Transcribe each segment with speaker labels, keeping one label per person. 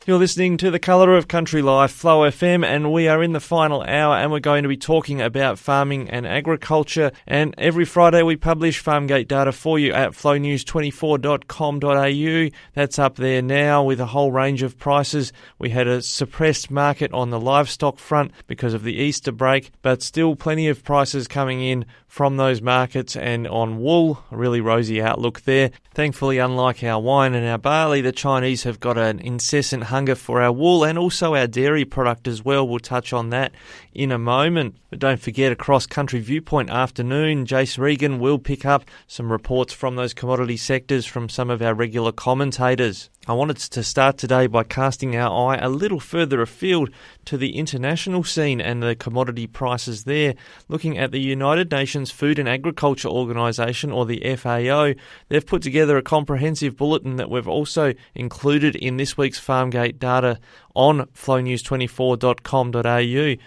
Speaker 1: You're listening to The Colour of Country Life, Flow FM, and we are in the final hour and we're going to be talking about farming and agriculture. And every Friday we publish Farmgate data for you at flownews24.com.au. That's up there now with a whole range of prices. We had a suppressed market on the livestock front because of the Easter break, but still plenty of prices coming in from those markets, and on wool, a really rosy outlook there. Thankfully, unlike our wine and our barley, the Chinese have got an incessant hunger for our wool and also our dairy product as well. We'll touch on that in a moment. But don't forget, across Country Viewpoint afternoon, Jace Regan will pick up some reports from those commodity sectors from some of our regular commentators. I wanted to start today by casting our eye a little further afield to the international scene and the commodity prices there. Looking at the United Nations Food and Agriculture Organization, or the FAO, they've put together a comprehensive bulletin that we've also included in this week's Farmgate data on flownews24.com.au.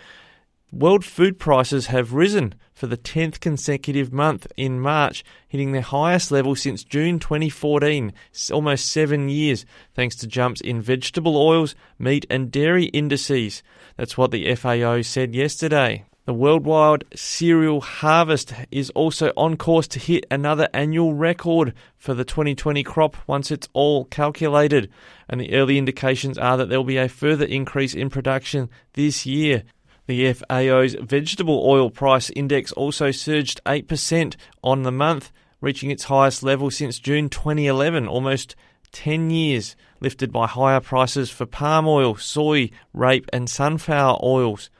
Speaker 1: World food prices have risen for the 10th consecutive month in March, hitting their highest level since June 2014, almost 7 years, thanks to jumps in vegetable oils, meat and dairy indices. That's what the FAO said yesterday. The worldwide cereal harvest is also on course to hit another annual record for the 2020 crop once it's all calculated, and the early indications are that there will be a further increase in production this year. The FAO's vegetable oil price index also surged 8% on the month, reaching its highest level since June 2011, almost 10 years, lifted by higher prices for palm oil, soy, rape and sunflower oils.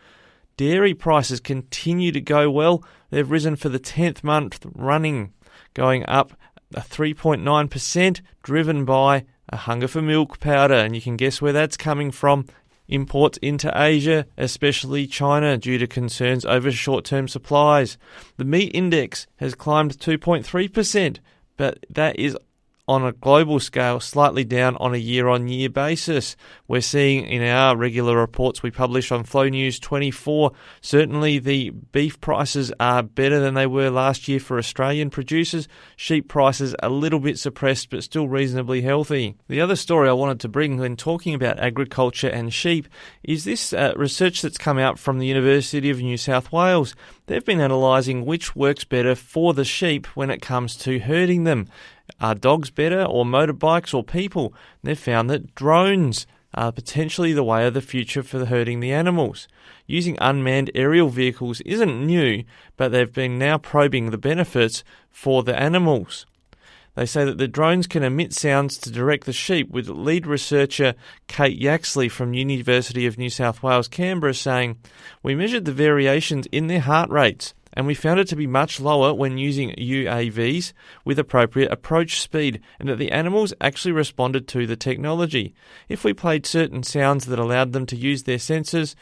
Speaker 1: Dairy prices continue to go well. They've risen for the 10th month running, going up 3.9%, driven by a hunger for milk powder, and you can guess where that's coming from. Imports into Asia, especially China, due to concerns over short-term supplies. The meat index has climbed 2.3%, but that is on a global scale slightly down on a year-on-year basis. We're seeing in our regular reports we publish on Flow News 24, certainly the beef prices are better than they were last year for Australian producers. Sheep prices a little bit suppressed but still reasonably healthy. The other story I wanted to bring when talking about agriculture and sheep is this research that's come out from the University of New South Wales. They've been analysing which works better for the sheep when it comes to herding them. Are dogs better, or motorbikes, or people? They've found that drones are potentially the way of the future for herding the animals. Using unmanned aerial vehicles isn't new, but they've been now probing the benefits for the animals. They say that the drones can emit sounds to direct the sheep, with lead researcher Kate Yaxley from University of New South Wales, Canberra, saying, "We measured the variations in their heart rates, and we found it to be much lower when using UAVs with appropriate approach speed, and that the animals actually responded to the technology. If we played certain sounds that allowed them to use their senses,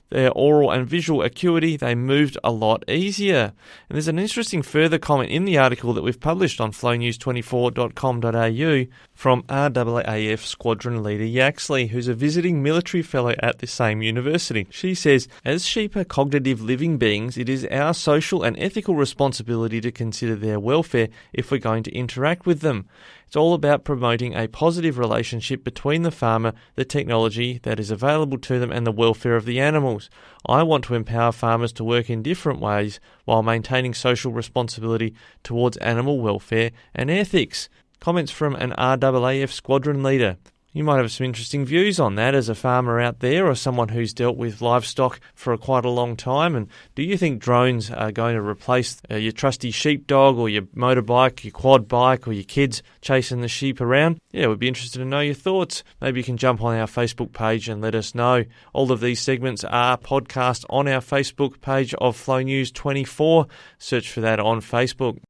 Speaker 1: their oral and visual acuity, they moved a lot easier." And there's an interesting further comment in the article that we've published on flownews24.com.au from RAAF Squadron Leader Yaxley, who's a visiting military fellow at the same university. She says, "As sheep are cognitive living beings, it is our social and ethical responsibility to consider their welfare if we're going to interact with them. It's all about promoting a positive relationship between the farmer, the technology that is available to them, and the welfare of the animals. I want to empower farmers to work in different ways while maintaining social responsibility towards animal welfare and ethics." Comments from an RAAF squadron leader. You might have some interesting views on that as a farmer out there, or someone who's dealt with livestock for quite a long time. And do you think drones are going to replace your trusty sheepdog, or your motorbike, your quad bike, or your kids chasing the sheep around? Yeah, we'd be interested to know your thoughts. Maybe you can jump on our Facebook page and let us know. All of these segments are podcast on our Facebook page of Flow News 24. Search for that on Facebook.